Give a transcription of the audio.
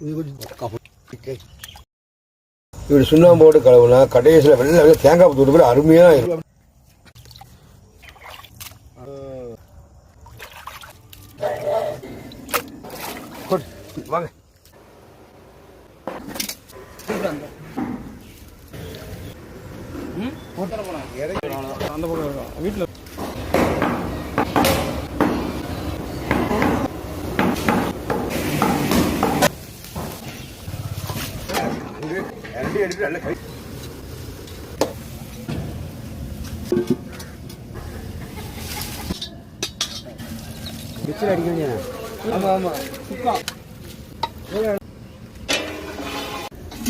இப்படி சுண்ணாம்பு போட்டு கழுவுனா கடைசியில் வெள்ளை தேங்காய் பூத்து கூட அருமையாக இருக்கும். வாங்க அந்த பக்கம் வீட்டில் எடுத்து நல்ல கை அடிக்க வேண்டிய. ஆமாம் ஆமாம் சுக்கா